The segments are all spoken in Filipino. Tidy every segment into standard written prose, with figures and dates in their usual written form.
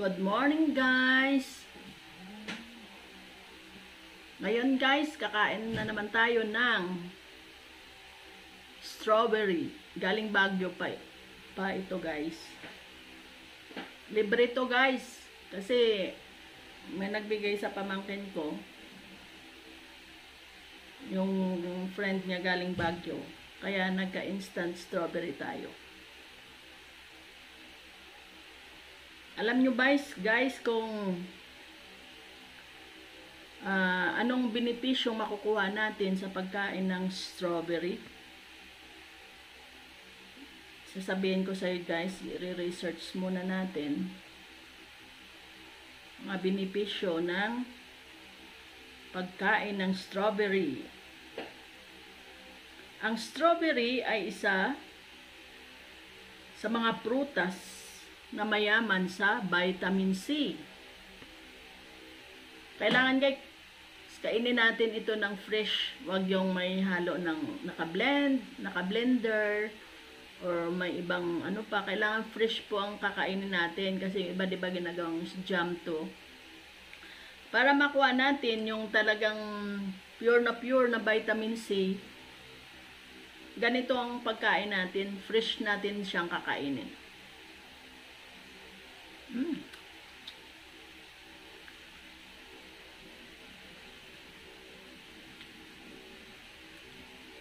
Good morning guys. Ngayon guys, kakain na naman tayo ng strawberry. Galing Baguio pa ito guys. Libre to guys. Kasi may nagbigay sa pamangkin ko. Yung friend niya galing Baguio. Kaya nagka-instant strawberry tayo. Alam nyo guys kung anong benepisyong makukuha natin sa pagkain ng strawberry? Sasabihin ko sa iyo guys, i-research muna natin mga benepisyo ng pagkain ng strawberry. Ang strawberry ay isa sa mga prutas na mayaman sa vitamin C. Kailangan guys, kainin natin ito ng fresh. Wag yung may halo ng naka-blender, or may ibang ano pa. Kailangan fresh po ang kakainin natin kasi iba diba ginagawang jam to. Para makuha natin yung talagang pure na vitamin C, ganito ang pagkain natin. Fresh natin siyang kakainin.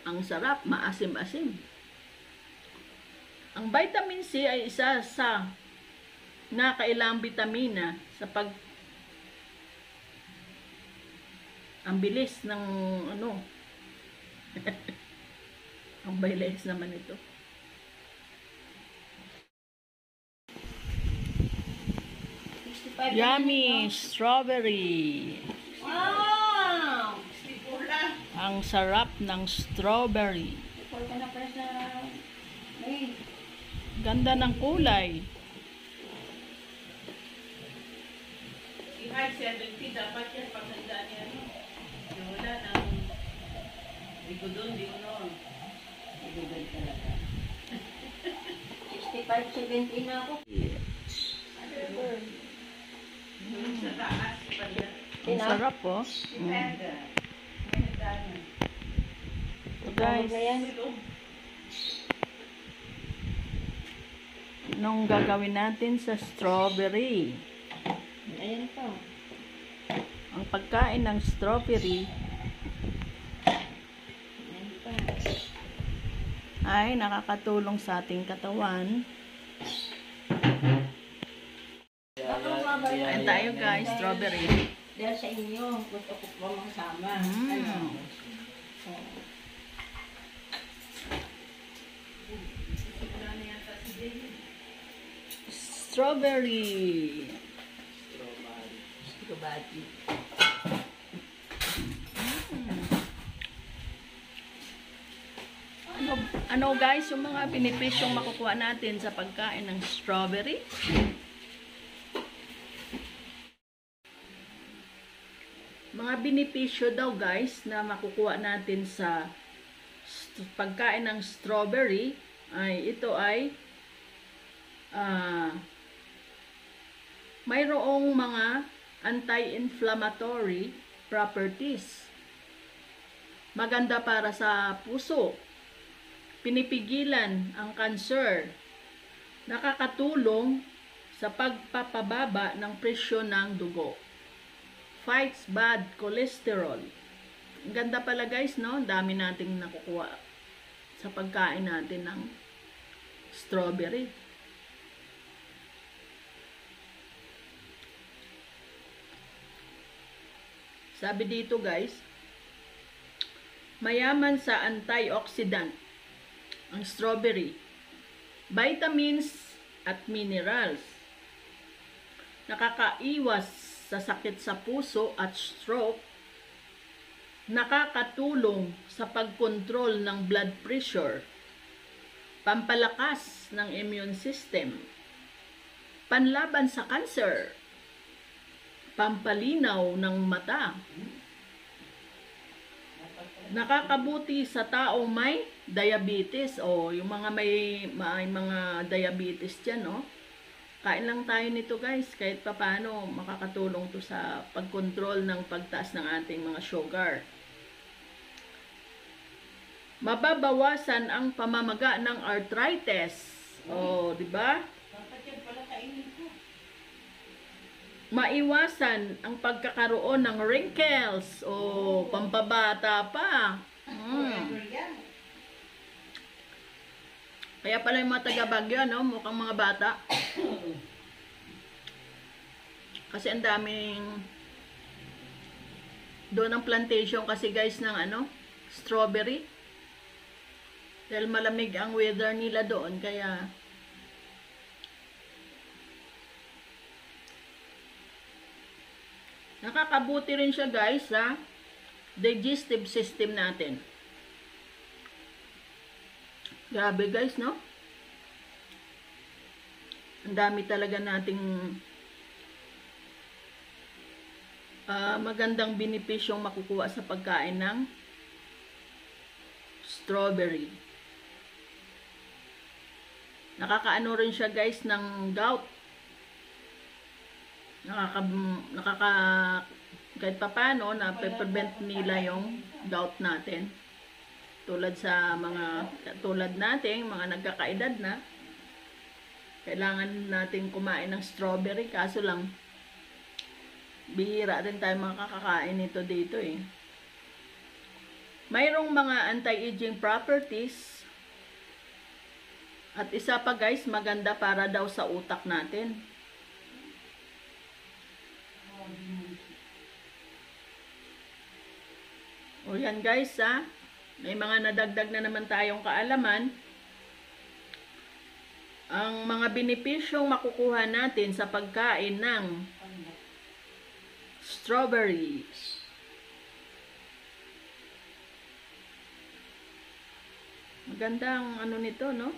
Ang sarap, maasim-asim. Ang vitamin C ay isa sa nakailangang bitamina sa ang bilis ng ano. Ang bilis naman ito. Yummy strawberry. Wow! Ang sarap ng strawberry. Ganda ng kulay. I-high 70 dapat yan pagkanda niya. Yung wala ng rigudon, di mo noon. Rigudon talaga. 65-70 na ako. Sa taas pa yan. Ang sarap po. So guys, anong gagawin natin sa strawberry? Ayan po. Ang pagkain ng strawberry ay nakakatulong sa ating katawan. Ayan tayo guys, strawberry. Dahil sa inyo, gusto ko po makasama. Strawberry. Strawberry. Ano guys, yung mga benepisyong makukuha natin sa pagkain ng strawberry? Mga benepisyo daw guys na makukuha natin sa pagkain ng strawberry ay ito ay mayroong mga anti-inflammatory properties. Maganda para sa puso. Pinipigilan ang cancer. Nakakatulong sa pagpapababa ng presyon ng dugo. Fights bad cholesterol. Ang ganda pala guys, no? Dami nating nakukuha sa pagkain natin ng strawberry. Sabi dito guys, mayaman sa antioxidant ang strawberry, vitamins at minerals. Nakakaiwas sa sakit sa puso at stroke. Nakakatulong sa pagkontrol ng blood pressure. Pampalakas ng immune system. Panlaban sa cancer. Pampalinaw ng mata. Nakakabuti sa taong may diabetes o yung mga may mga diabetes dyan, no? Kain lang tayo nito guys, kahit papaano makakatulong to sa pagkontrol ng pagtaas ng ating mga sugar. Mababawasan ang pamamaga ng arthritis. Oh, di ba? Dapat yan pala kainin ko. Maiwasan ang pagkakaroon ng wrinkles. Oh, pampabata pa. Forever yan. Kaya pala yung mga taga-Baguio, no? Mukhang mga bata. Kasi ang daming doon ang plantation kasi guys ng strawberry. Dahil malamig ang weather nila doon, kaya nakakabuti rin siya guys sa digestive system natin. Grabe guys, no? Ang dami talaga nating magandang benepisyong makukuha sa pagkain ng strawberry. Nakakaano rin siya guys ng gout. Kahit papano na prevent nila yung gout natin. Tulad sa tulad natin, mga nagkakaedad na, kailangan natin kumain ng strawberry, kaso lang bihira din tayo makakakain nito dito eh. Mayroong mga anti-aging properties. At isa pa guys, maganda para daw sa utak natin. O yan guys ha. May mga nadagdag na naman tayong kaalaman. Ang mga benepisyong makukuha natin sa pagkain ng strawberries. Maganda ang nito, no?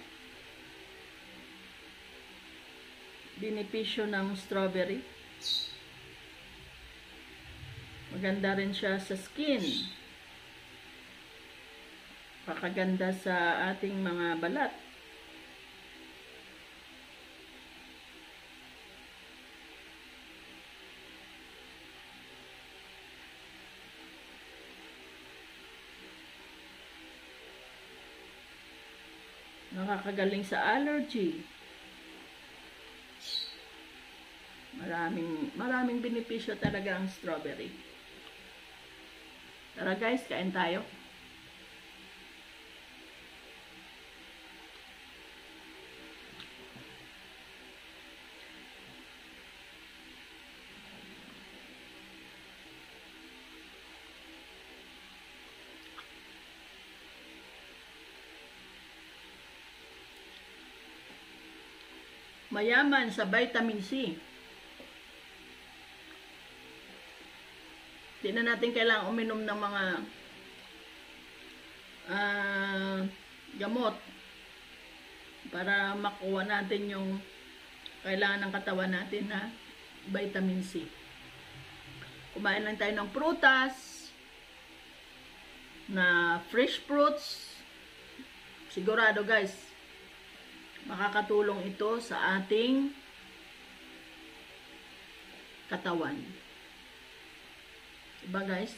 Benepisyo ng strawberry. Maganda rin siya sa skin. Pakaganda sa ating mga balat. Nakakagaling sa allergy. Maraming benepisyo talaga ang strawberry. Tara guys, kain tayo. Mayaman sa vitamin C. Hindi na natin kailangang uminom ng mga gamot para makuha natin yung kailangan ng katawan natin na vitamin C. Kumain lang tayo ng prutas, na fresh fruits. Sigurado guys, makakatulong ito sa ating katawan. Diba guys?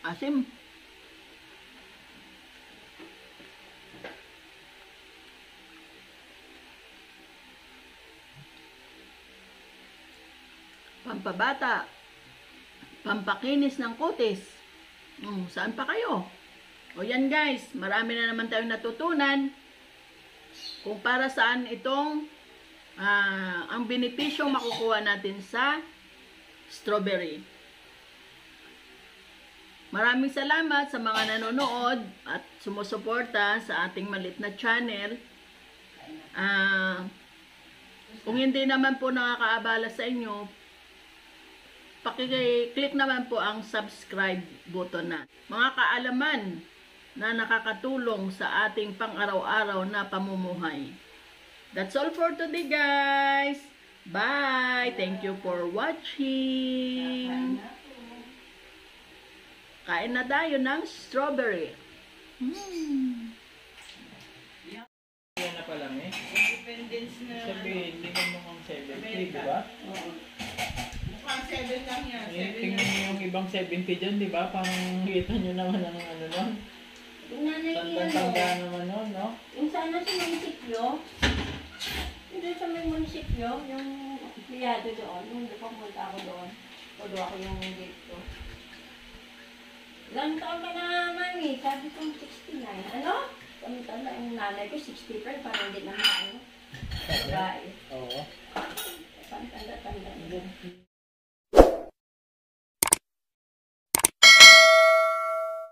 Asim. Pampabata. Pampakinis ng kutis. Saan pa kayo? O yan guys, marami na naman tayong natutunan kung para saan itong ang benepisyong makukuha natin sa strawberry. Maraming salamat sa mga nanonood at sumusuporta sa ating maliit na channel. Kung hindi naman po nakakaabala sa inyo, paki-click naman po ang subscribe button na. Mga kaalaman na nakakatulong sa ating pang-araw-araw na pamumuhay. That's all for today guys. Bye! Thank you for watching. Kain na tayo ng strawberry. Yan na pa lang eh. Independence na. Sabihin, hindi mo mukhang 70, di ba? Oo. Mukhang 7 lang yan. Eh, 7 tingnan niyo yung ibang 70 dyan, di ba? Parang kita niyo naman ang ano nun. Yung nanay niya, Tanda naman nun, no? yung sana sa munisipyo, yung sa may munisipyo, yung pliyado doon, yung pumunta ako doon, todo ako yung dito. Ilang taon ka na, mami? Sabi ko 69. Ano? Tanda yung nanay ko, 65, parang hindi naman ano. Babae. Oo. Tanda-tanda.